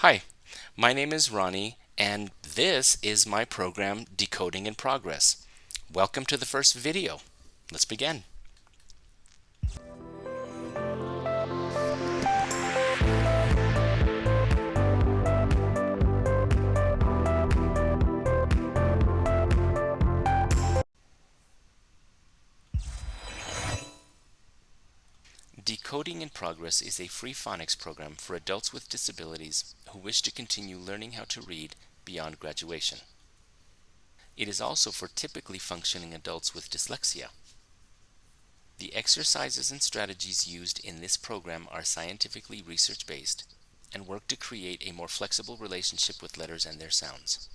Hi, my name is Ronnie, and this is my program Decoding in Progress. Welcome to the first video. Let's begin. Decoding in Progress is a free phonics program for adults with disabilities who wish to continue learning how to read beyond graduation. It is also for typically functioning adults with dyslexia. The exercises and strategies used in this program are scientifically research-based and work to create a more flexible relationship with letters and their sounds.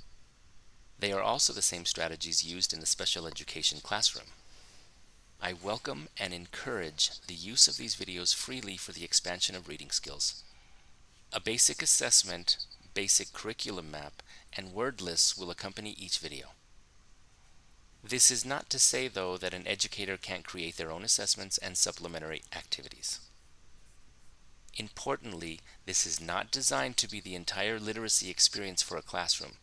They are also the same strategies used in the special education classroom. I welcome and encourage the use of these videos freely for the expansion of reading skills. A basic assessment, basic curriculum map, and word lists will accompany each video. This is not to say, though, that an educator can't create their own assessments and supplementary activities. Importantly, this is not designed to be the entire literacy experience for a classroom.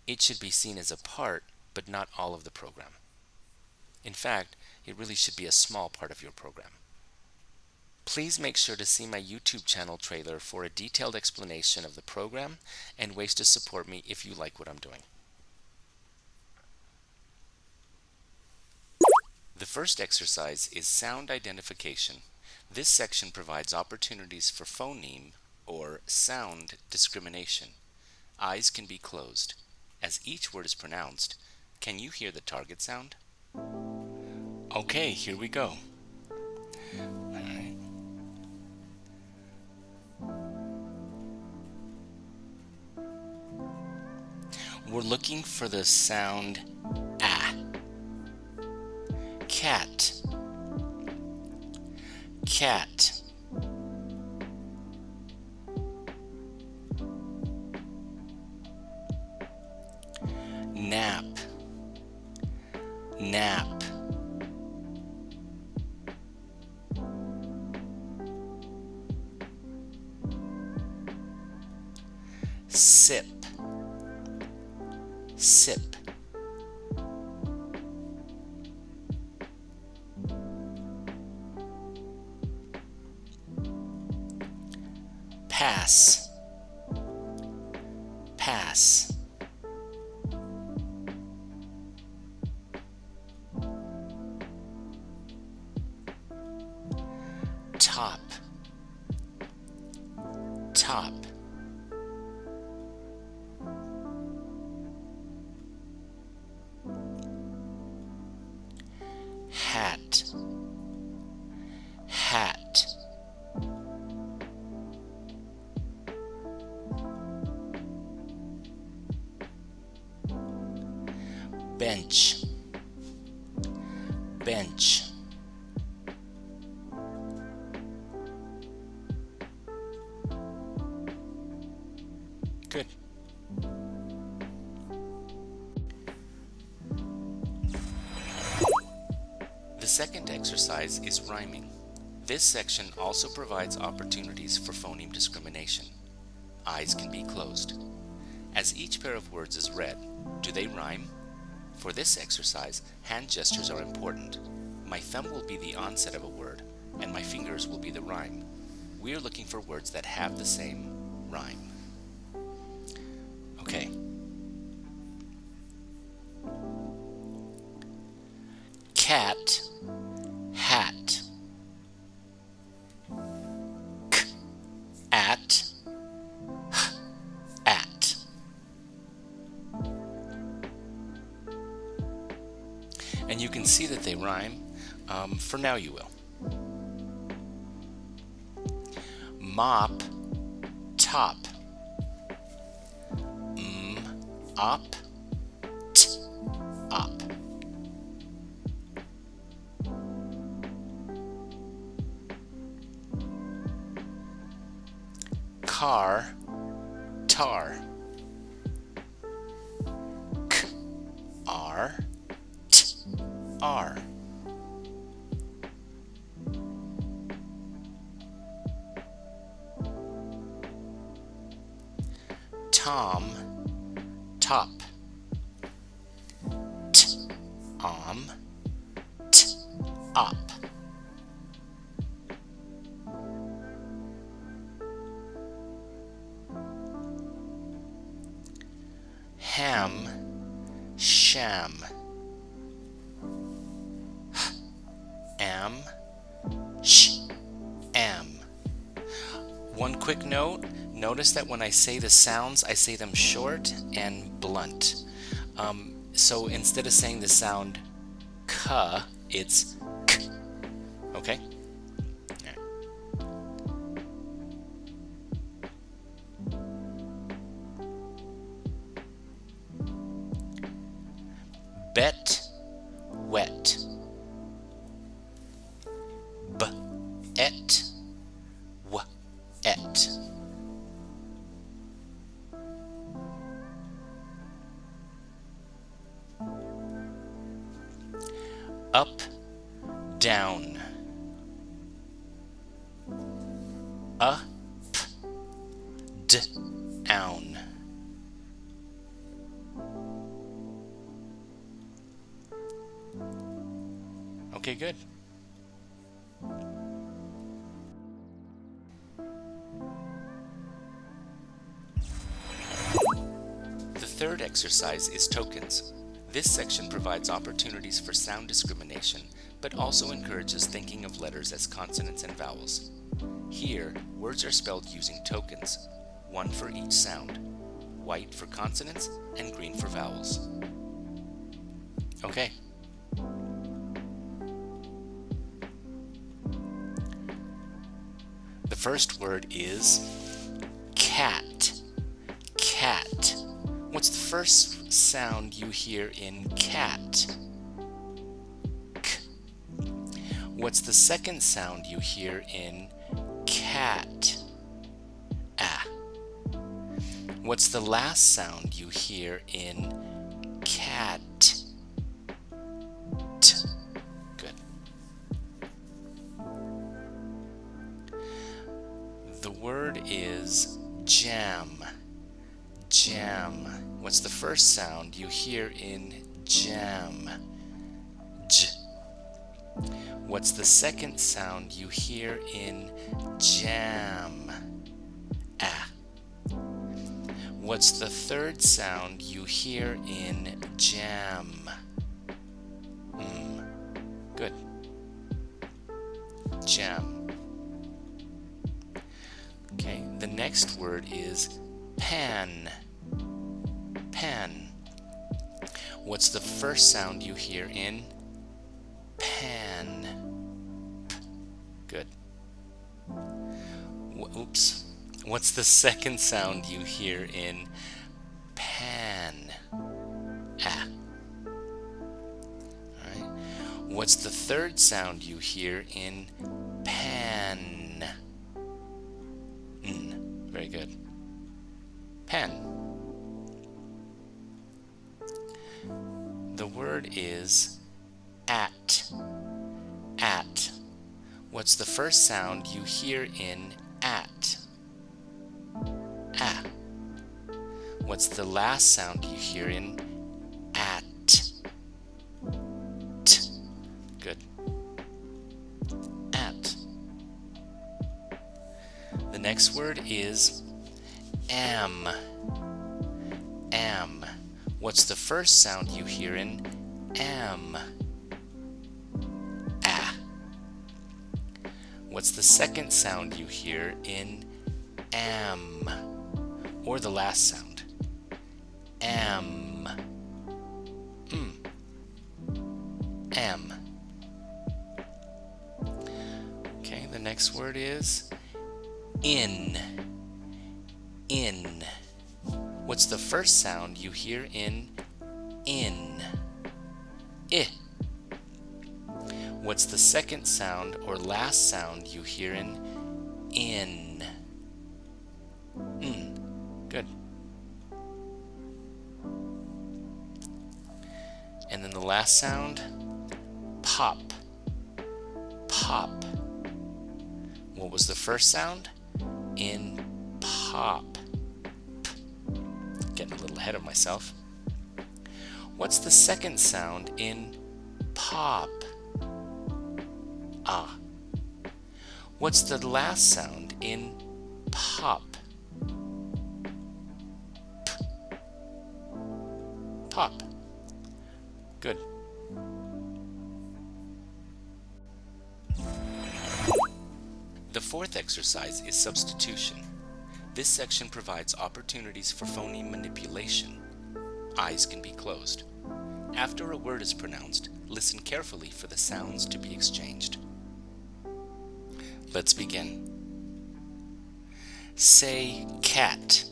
It should be seen as a part, but not all of the program. In fact, it really should be a small part of your program. Please make sure to see my YouTube channel trailer for a detailed explanation of the program and ways to support me if you like what I'm doing. The first exercise is sound identification. This section provides opportunities for phoneme or sound discrimination. Eyes can be closed. As each word is pronounced, can you hear the target sound? Okay, here we go. All right. We're looking for the sound ah. Cat. Cat. Nap. Nap. Sip. Sip. Pass. Pass. Top. Top. Hat. Hat. Bench. Bench. Good. The second exercise is rhyming. This section also provides opportunities for phoneme discrimination. Eyes can be closed. As each pair of words is read, do they rhyme? For this exercise, hand gestures are important. My thumb will be the onset of a word, and my fingers will be the rhyme. We are looking for words that have the same rhyme. Okay. Cat, hat. K, at, h, at. And you can see that they rhyme. For now you will. Mop, top. Up, t, up. Car, tar. K, r, t, r. Tom, top. T-om, t-op. Ham, sham. Am, sh-am. One quick note, notice that when I say the sounds, I say them short and blunt. So instead of saying the sound k, it's k. Okay? Bet, wet. B-et, w-et. Up, down. Up, down. Okay, good. The third exercise is tokens. This section provides opportunities for sound discrimination, but also encourages thinking of letters as consonants and vowels. Here, words are spelled using tokens, one for each sound, white for consonants and green for vowels. Okay. The first word is cat. Cat. What's the first sound you hear in cat? K. What's the second sound you hear in cat? Ah. What's the last sound you hear in cat? T. Good. The word is jam. Jam. What's the first sound you hear in jam? J. What's the second sound you hear in jam? Ah. What's the third sound you hear in jam? Good. Jam. Okay, the next word is pan. Pan. What's the first sound you hear in pan? P. Good. Oops. What's the second sound you hear in pan? Ah. Alright. What's the third sound you hear in pan? Very good. Pen. The word is at. At. What's the first sound you hear in at? Ah. What's the last sound you hear in at? T. Good. At. The next word is am. Am. What's the first sound you hear in am? Ah. What's the second sound you hear in am? Or the last sound? Am. Am. Okay, the next word is in. In. What's the first sound you hear in in? I. What's the second sound or last sound you hear in? Good. And then the last sound, pop. Pop. What was the first sound? In pop. P. getting a little ahead of myself. What's the second sound in pop? Ah. What's the last sound in pop? P. Pop. Good. The fourth exercise is substitution. This section provides opportunities for phoneme manipulation. Eyes can be closed. After a word is pronounced, listen carefully for the sounds to be exchanged. Let's begin. Say cat.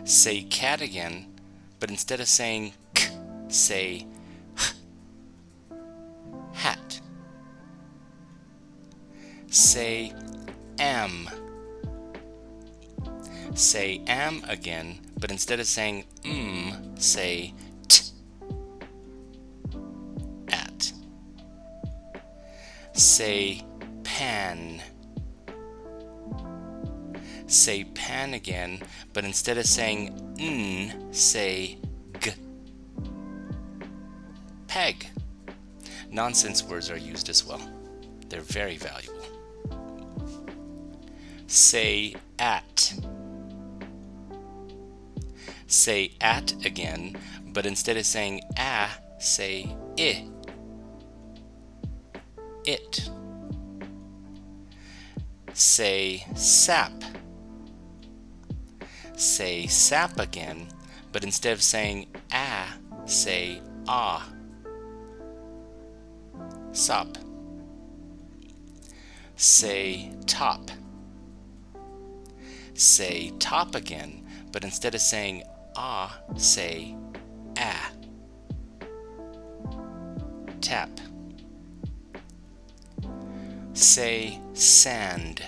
Say cat again, but instead of saying k, say h. Hat. Say am. Say am again, but instead of saying say t. At. Say pan. Say pan again, but instead of saying say g. Peg. Nonsense words are used as well. They're very valuable. Say at. Say at again, but instead of saying say I. It. Say sap. Say sap again, but instead of saying say ah. Sop. Say top. Say top again, but instead of saying say tap. Say sand.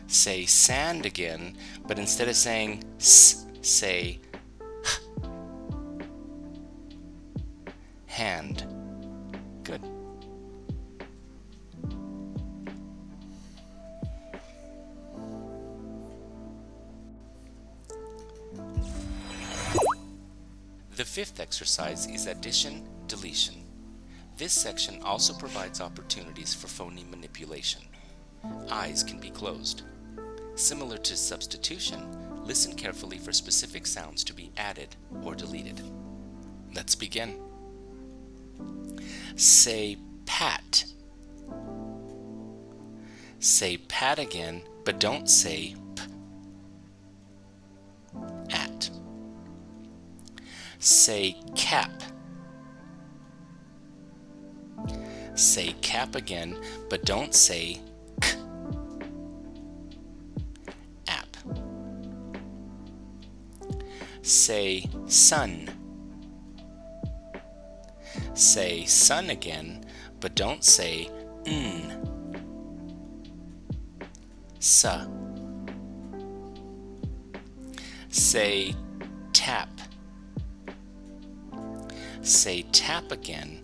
Say sand again, but instead of saying say hand. Good. The fifth exercise is addition, deletion. This section also provides opportunities for phoneme manipulation. Eyes can be closed. Similar to substitution, listen carefully for specific sounds to be added or deleted. Let's begin. Say pat. Say pat again, but don't say p. At. Say cap. Say cap again, but don't say k. App. Say sun. Say sun again, but don't say n. Sa. Say tap. Say tap again,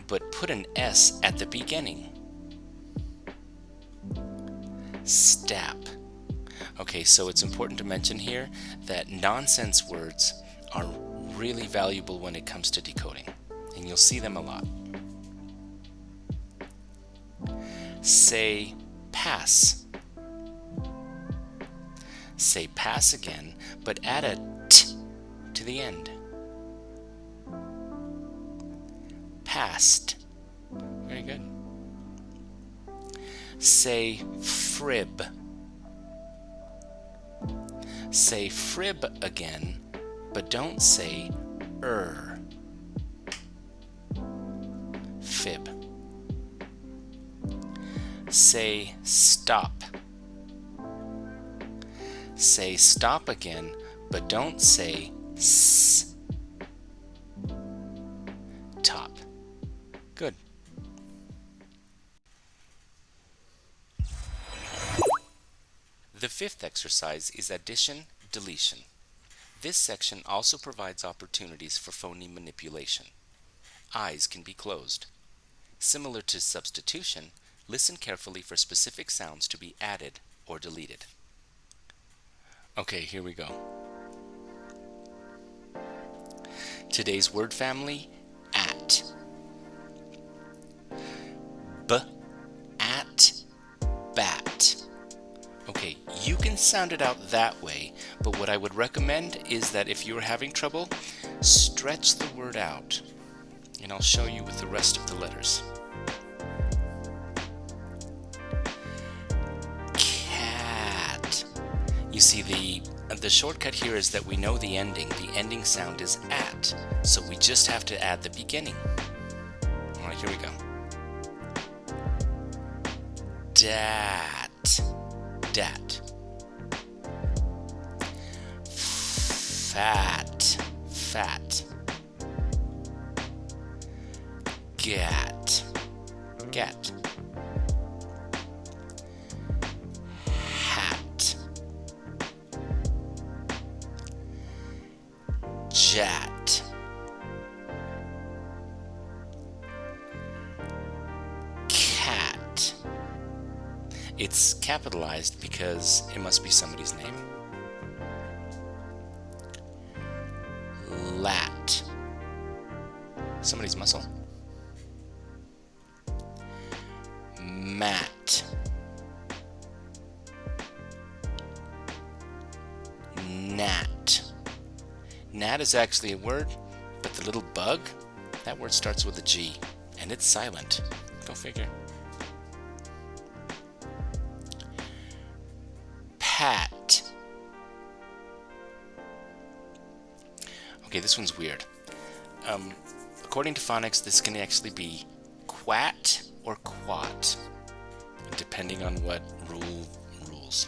but put an S at the beginning. Stap. Okay, so it's important to mention here that nonsense words are really valuable when it comes to decoding, and you'll see them a lot. Say pass. Say pass again, but add a t to the end. Past. Very good. Say frib. Say frib again, but don't say Fib. Say stop. Say stop again, but don't say s. Top. Good. The fifth exercise is addition, deletion. This section also provides opportunities for phoneme manipulation. Eyes can be closed. Similar to substitution, listen carefully for specific sounds to be added or deleted. Okay, here we go. Today's word family, at. B, at, bat. Okay, you can sound it out that way, but what I would recommend is that if you're having trouble, stretch the word out. And I'll show you with the rest of the letters. Cat. You see, the shortcut here is that we know the ending. The ending sound is at, so we just have to add the beginning. All right, here we go. Dat. Dat. Fat. Fat. Gat. Gat. Hat. Jat. Cat. It's capitalized because it must be somebody's name. Lat. Somebody's muscle. Mat. Gnat. Gnat is actually a word, but the little bug, that word starts with a G, and it's silent. Go figure. Pat. Okay, this one's weird. According to phonics, this can actually be quat or quat, depending on what rules.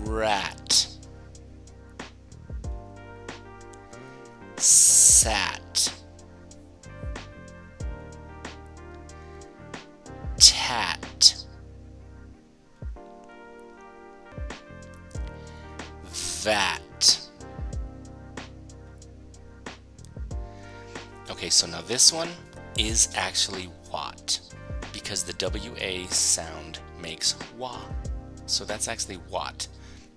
Rat. Sat. Tat. Vat. Okay, so now this one is actually watt, because the WA sound makes wa. So that's actually watt.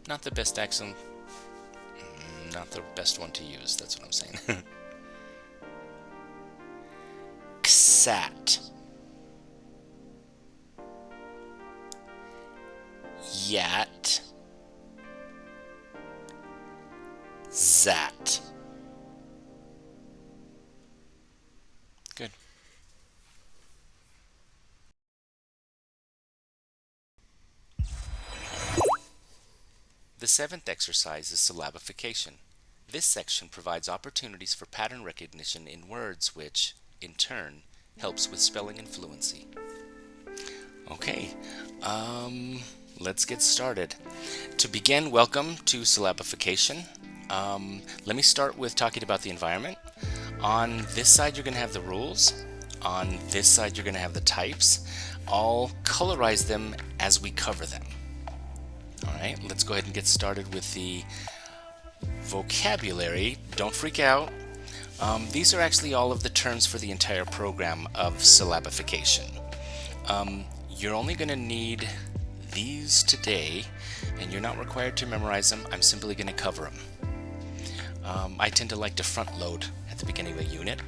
Not the best accent, not the best one to use, that's what I'm saying. Ksat. Yat. Zat. Good. The seventh exercise is syllabification. This section provides opportunities for pattern recognition in words which, in turn, helps with spelling and fluency. Okay, let's get started. To begin, welcome to syllabification. Let me start with talking about the environment. On this side, you're going to have the rules. On this side, you're going to have the types. I'll colorize them as we cover them. Alright, let's go ahead and get started with the vocabulary. Don't freak out. These are actually all of the terms for the entire program of syllabification. You're only going to need these today, and you're not required to memorize them. I'm simply going to cover them. I tend to like to front load at the beginning of a unit.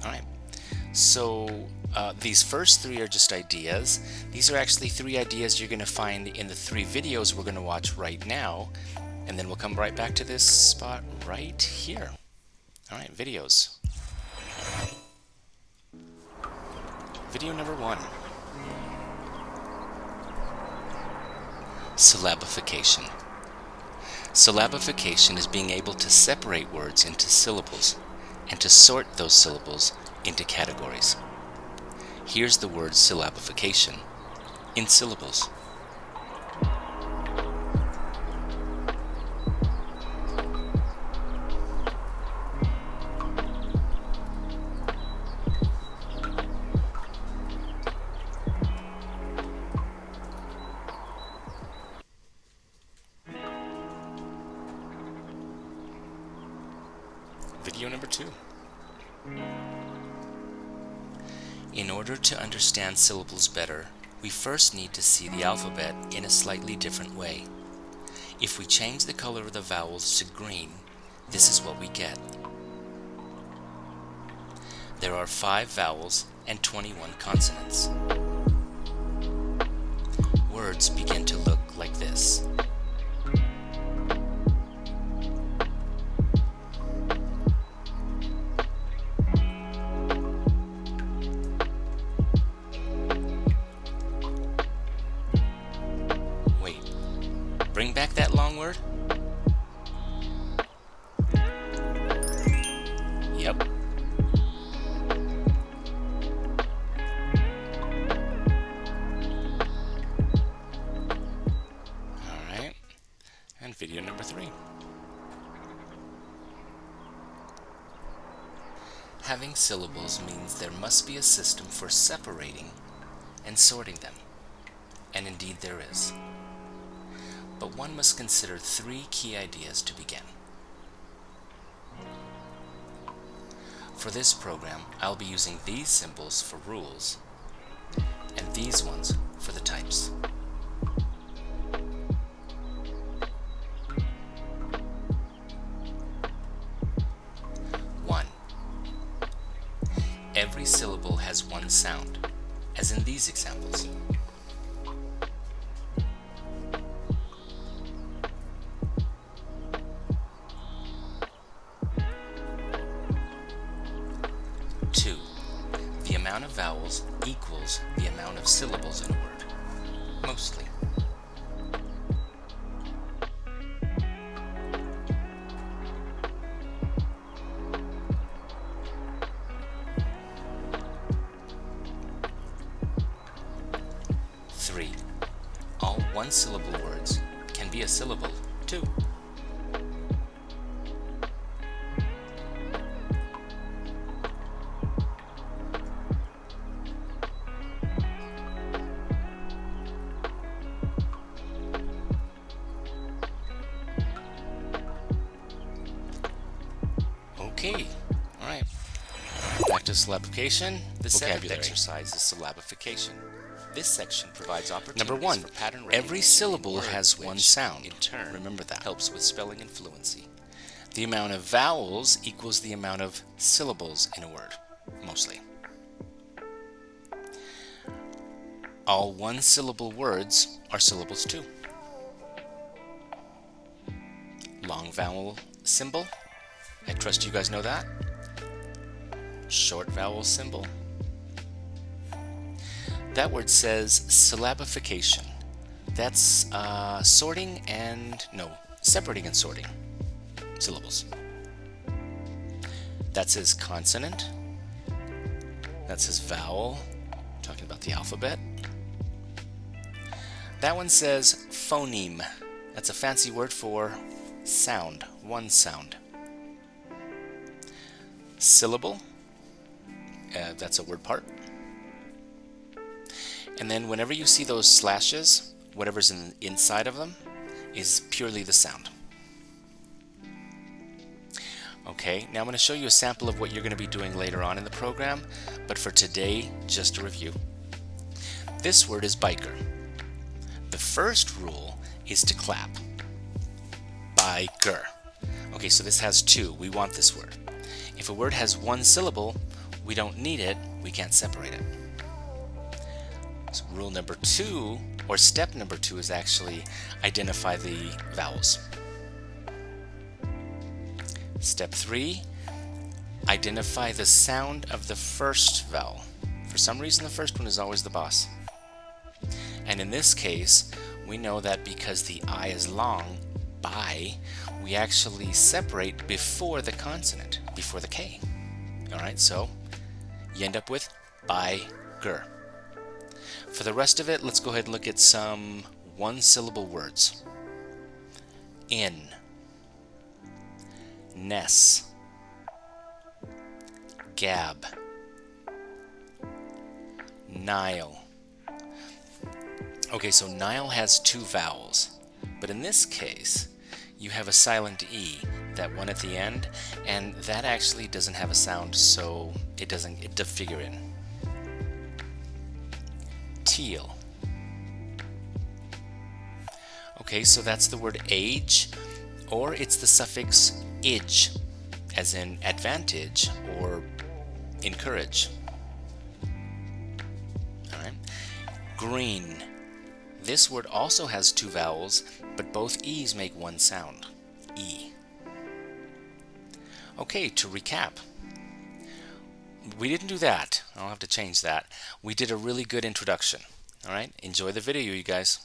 Alright, so these first three are just ideas. These are actually 3 ideas you're going to find in the 3 videos we're going to watch right now, and then we'll come right back to this spot right here. Alright, videos. Video number 1. Syllabification. Syllabification is being able to separate words into syllables and to sort those syllables into categories. Here's the word syllabification in syllables. Video number 2. In order to understand syllables better, we first need to see the alphabet in a slightly different way. If we change the color of the vowels to green, this is what we get. There are 5 vowels and 21 consonants. Words begin to look like this. Wait, bring back that long word? Yep. Alright, and video number 3. Having syllables means there must be a system for separating and sorting them, and indeed there is. But one must consider 3 key ideas to begin. For this program, I'll be using these symbols for rules, and these ones for the types. Every syllable has one sound, as in these examples. Two, the amount of vowels equals the amount of syllables in a word, mostly. 3. All one-syllable words can be a syllable, too. 4. Alright. Back to syllabification. The seventh exercise is syllabification. This section provides opportunities for pattern recognition. Every syllable has one sound. In turn, remember that helps with spelling and fluency. The amount of vowels equals the amount of syllables in a word, mostly. All one-syllable words are syllables too. Long vowel symbol. I trust you guys know that. Short vowel symbol. That word says syllabification. That's separating and sorting syllables. That says consonant. That says vowel, talking about the alphabet. That one says phoneme. That's a fancy word for sound, one sound. Syllable, that's a word part. And then whenever you see those slashes, whatever's inside of them is purely the sound. Okay, now I'm going to show you a sample of what you're going to be doing later on in the program, but for today, just a review. This word is biker. The first rule is to clap. Biker. Okay, so this has 2. We want this word. If a word has one syllable, we don't need it, we can't separate it. So rule number 2, or step number 2, is actually identify the vowels. Step 3, identify the sound of the first vowel. For some reason, the first one is always the boss. And in this case, we know that because the I is long, by, we actually separate before the consonant, before the K. Alright, so you end up with biker. For the rest of it, let's go ahead and look at some one-syllable words. In, ness, gab, Nile. Okay, so Nile has 2 vowels, but in this case, you have a silent E, that one at the end, and that actually doesn't have a sound, so it doesn't figure in. Teal. Okay, so that's the word age, or it's the suffix age, as in advantage or encourage. All right. Green. This word also has two vowels, but both E's make one sound. E. Okay, to recap. We didn't do that. I'll have to change that. We did a really good introduction. All right, enjoy the video, you guys.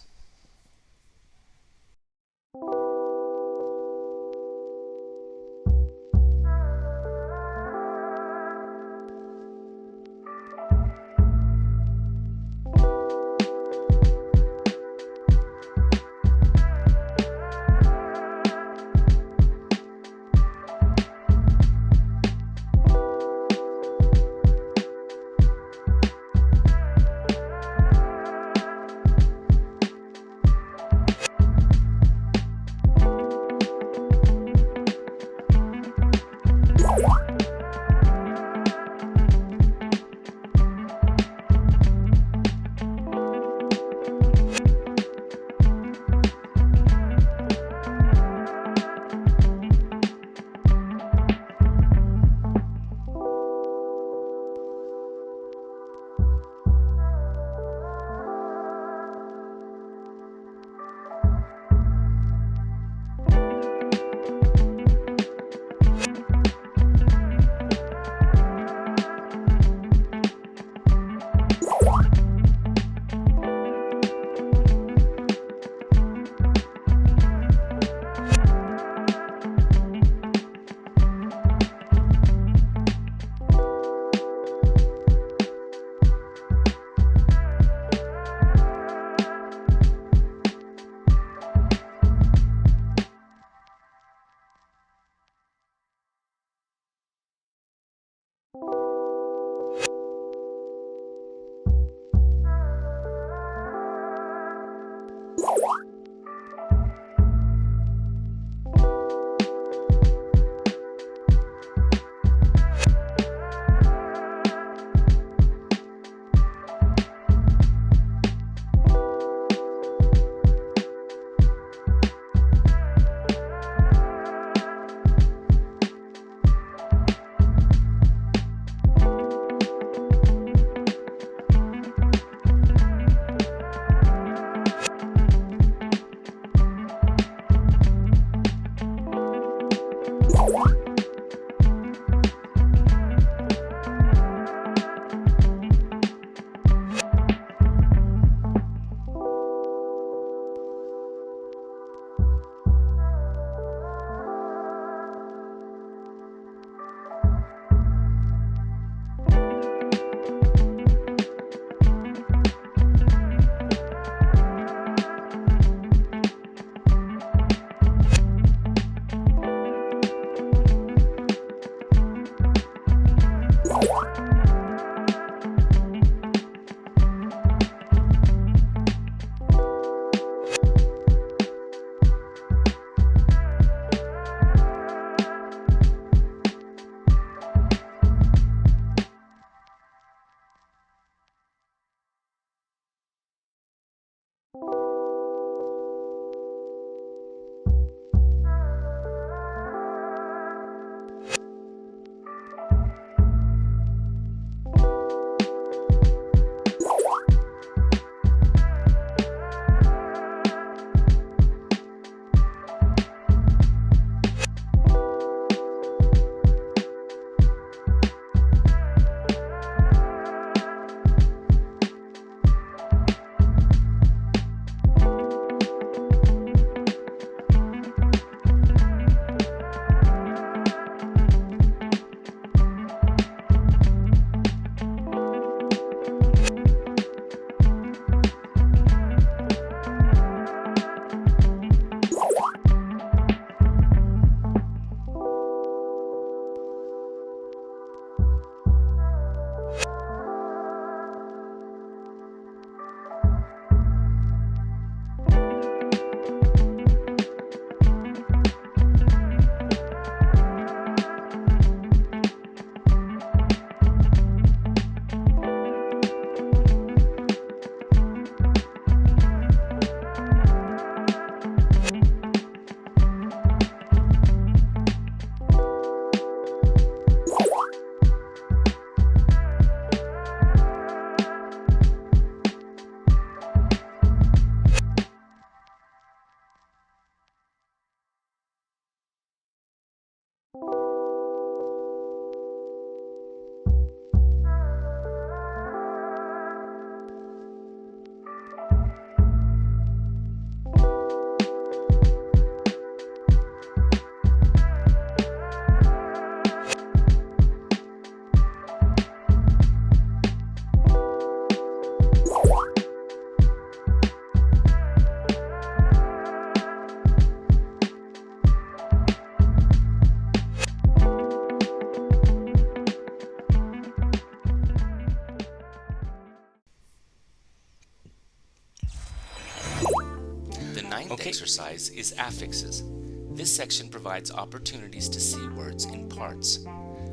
second exercise is affixes. This section provides opportunities to see words in parts.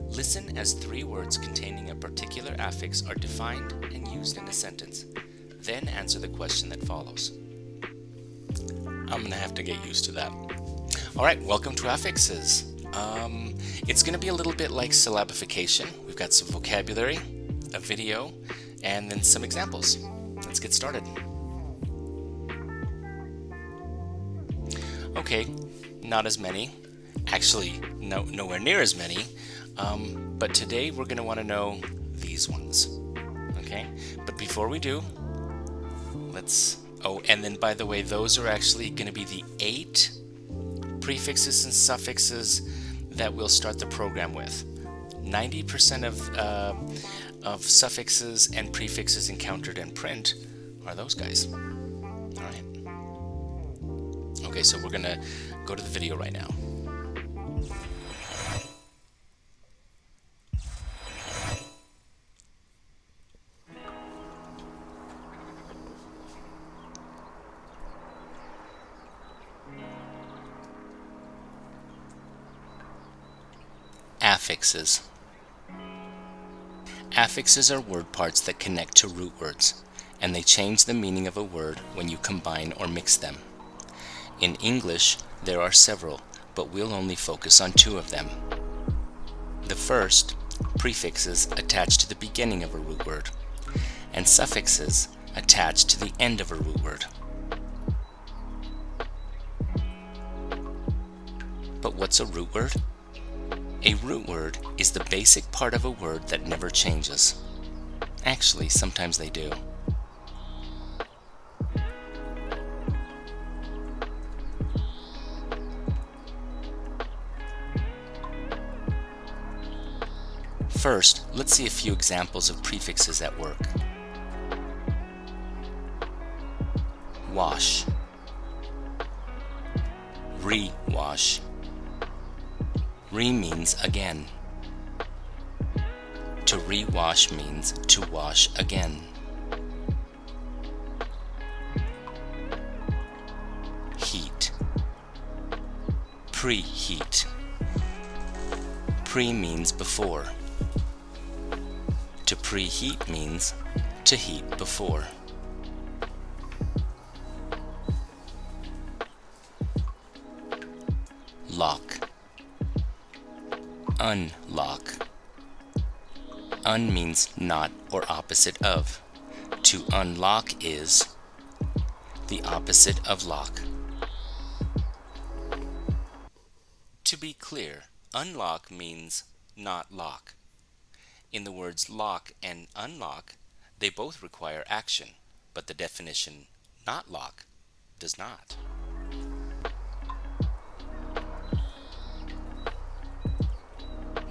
Listen as 3 words containing a particular affix are defined and used in a sentence. Then answer the question that follows. I'm going to have to get used to that. Alright, welcome to affixes. It's going to be a little bit like syllabification. We've got some vocabulary, a video, and then some examples. Let's get started. Okay, not as many. Actually, nowhere near as many. But today we're going to want to know these ones. Okay, but before we do, and then by the way, those are actually going to be the 8 prefixes and suffixes that we'll start the program with. 90% of suffixes and prefixes encountered in print are those guys. All right. Okay, so we're going to go to the video right now. Affixes. Affixes are word parts that connect to root words, and they change the meaning of a word when you combine or mix them. In English, there are several, but we'll only focus on 2 of them. The first, prefixes attached to the beginning of a root word, and suffixes attached to the end of a root word. But what's a root word? A root word is the basic part of a word that never changes. Actually, sometimes they do. First, let's see a few examples of prefixes at work. Wash, re-wash. Re means again. To re-wash means to wash again. Heat, preheat. Pre means before. To preheat means to heat before. Lock, unlock. Un means not or opposite of. To unlock is the opposite of lock. To be clear, unlock means not lock. In the words lock and unlock, they both require action, but the definition not lock does not.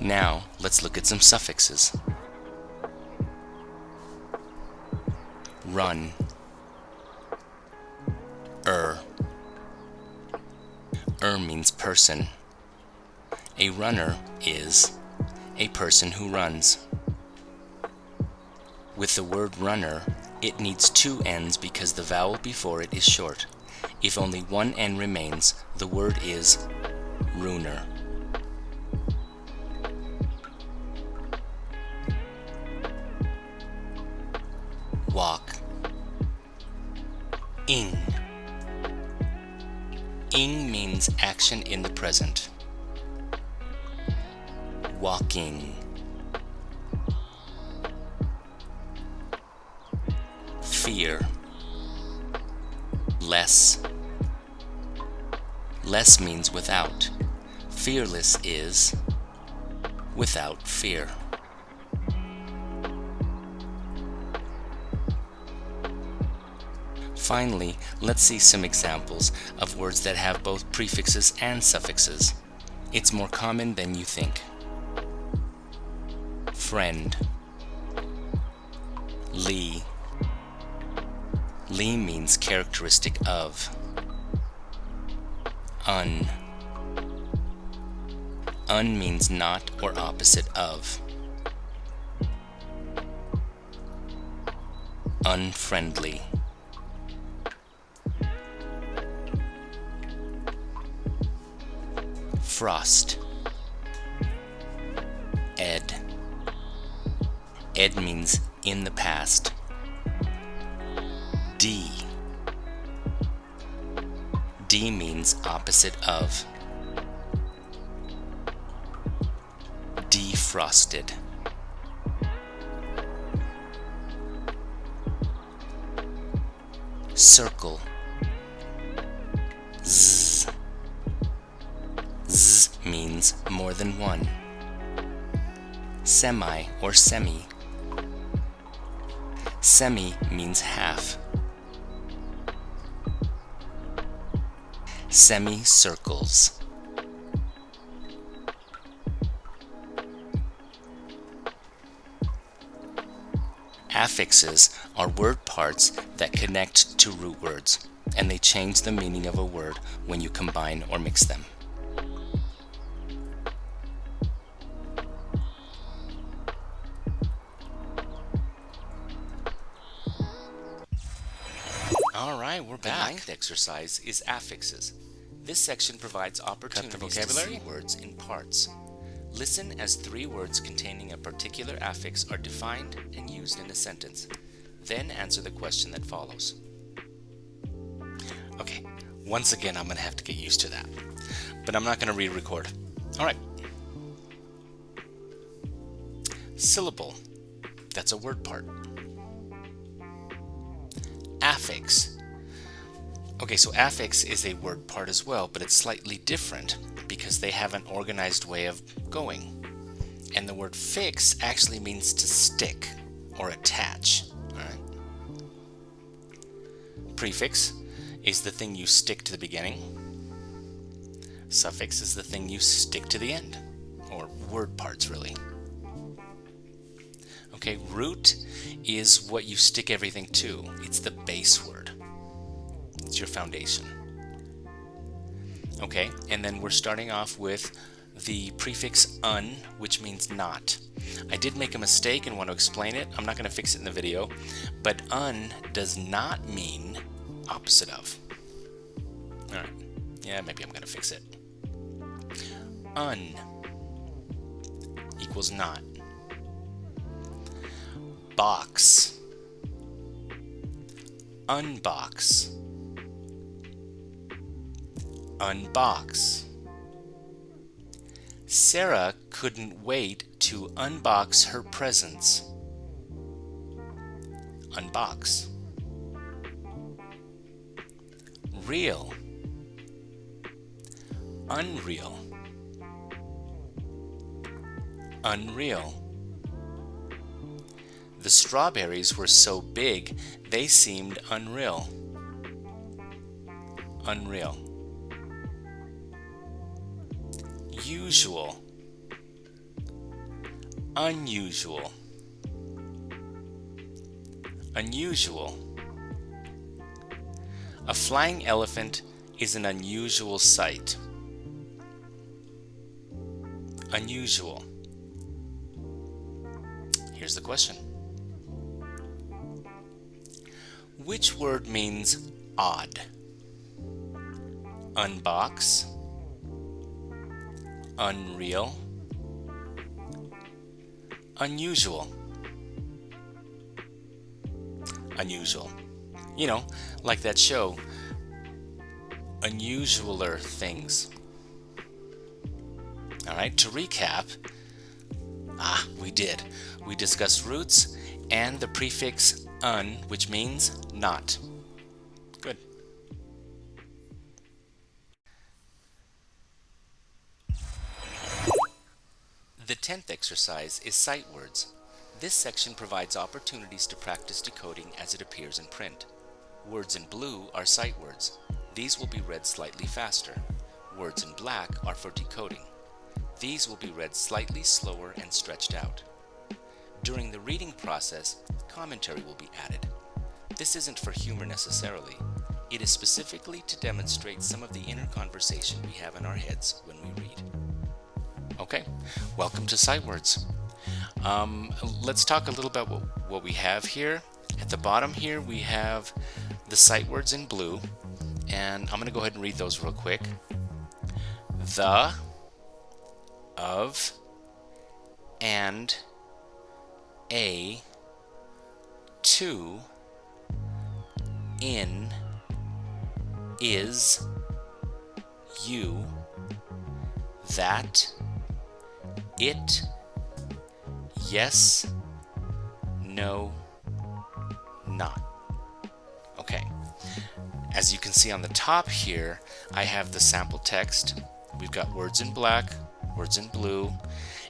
Now, let's look at some suffixes. Run, means person. A runner is a person who runs. With the word runner, it needs 2 N's because the vowel before it is short. If only 1 N remains, the word is runer. Walk, ing. Ing means action in the present. Walking. Fear. Less. Less means without. Fearless is without fear. Finally, let's see some examples of words that have both prefixes and suffixes. It's more common than you think. Friend. Lee. Lee means characteristic of. Un. Un means not or opposite of. Unfriendly. Frost. Ed. Ed means in the past. D. D means opposite of. Defrosted. Circle. Z. Z means more than one. Semi or semi. Semi means half. Semicircles. Affixes are word parts that connect to root words, and they change the meaning of a word when you combine or mix them. Alright, we're back. The ninth exercise is affixes. This section provides opportunities to see words in parts. Listen as 3 words containing a particular affix are defined and used in a sentence. Then answer the question that follows. Okay, once again I'm going to have to get used to that. But I'm not going to re-record. Alright. Syllable. That's a word part. Affix. Okay, so affix is a word part as well, but it's slightly different because they have an organized way of going. And the word fix actually means to stick or attach. All right. Prefix is the thing you stick to the beginning. Suffix is the thing you stick to the end, or word parts really. Okay, root is what you stick everything to. It's the base word. It's your foundation. Okay, and then we're starting off with the prefix un, which means not. I did make a mistake and want to explain it. I'm not going to fix it in the video, but un does not mean opposite of. All right, yeah, maybe I'm going to fix it. Un equals not. Box. Unbox. Unbox. Sarah couldn't wait to unbox her presents. Unbox. Real. Unreal. Unreal. The strawberries were so big, they seemed unreal. Unreal. Usual. Unusual. Unusual. A flying elephant is an unusual sight. Unusual. Here's the question. Which word means odd? Unbox. Unreal. Unusual. Unusual. You know, like that show, Unusualer Things. Alright, to recap, we discussed roots and the prefix un, which means not. Good. The 10th exercise is sight words. This section provides opportunities to practice decoding as it appears in print. Words in blue are sight words. These will be read slightly faster. Words in black are for decoding. These will be read slightly slower and stretched out. During the reading process, commentary will be added. This isn't for humor necessarily. It is specifically to demonstrate some of the inner conversation we have in our heads when we read. Okay, welcome to sight words. Let's talk a little about what we have here. At the bottom here we have the sight words in blue, and I'm going to go ahead and read those real quick. The, of, and, a, to, in, is, you, that, it, yes, no, not. Okay. As you can see on the top here, I have the sample text. We've got words in black, words in blue,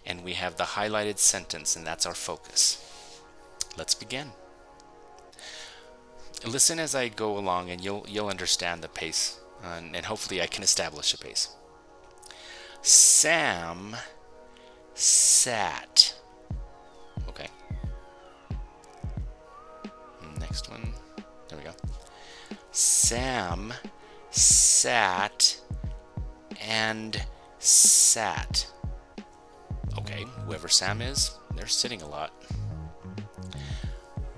and we have the highlighted sentence, and that's our focus. Let's begin. Listen as I go along, and you'll understand the pace, and hopefully I can establish a pace. Sam sat. Okay. Next one. There we go. Sam sat and sat. Okay, whoever Sam is, they're sitting a lot.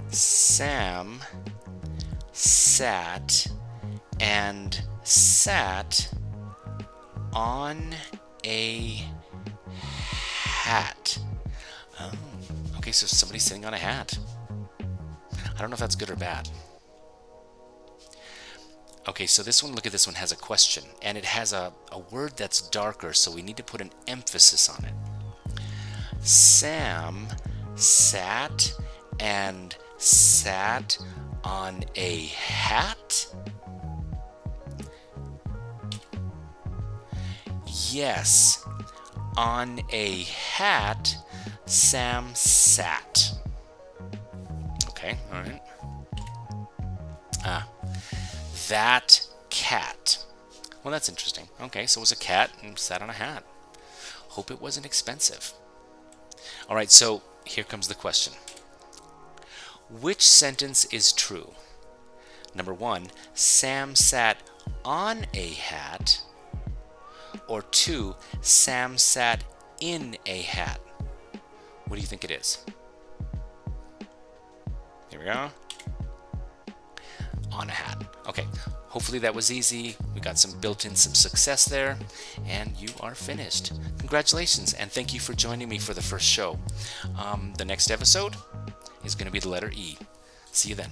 Sam sat and sat on a hat. Oh, okay, so somebody's sitting on a hat. I don't know if that's good or bad. Okay, so this one, look at this one, has a question, and it has a word that's darker, so we need to put an emphasis on it. Sam sat and sat on a hat? Yes, on a hat, Sam sat. Okay, all right. That cat. Well, that's interesting. Okay, so it was a cat and sat on a hat. Hope it wasn't expensive. All right, so here comes the question. Which sentence is true? Number one, Sam sat on a hat, or two, Sam sat in a hat? What do you think it is? Here we go. On a hat. Okay, hopefully that was easy. We got some built-in some success there, and you are finished. Congratulations, and thank you for joining me for the first show. The next episode is going to be the letter E. See you then.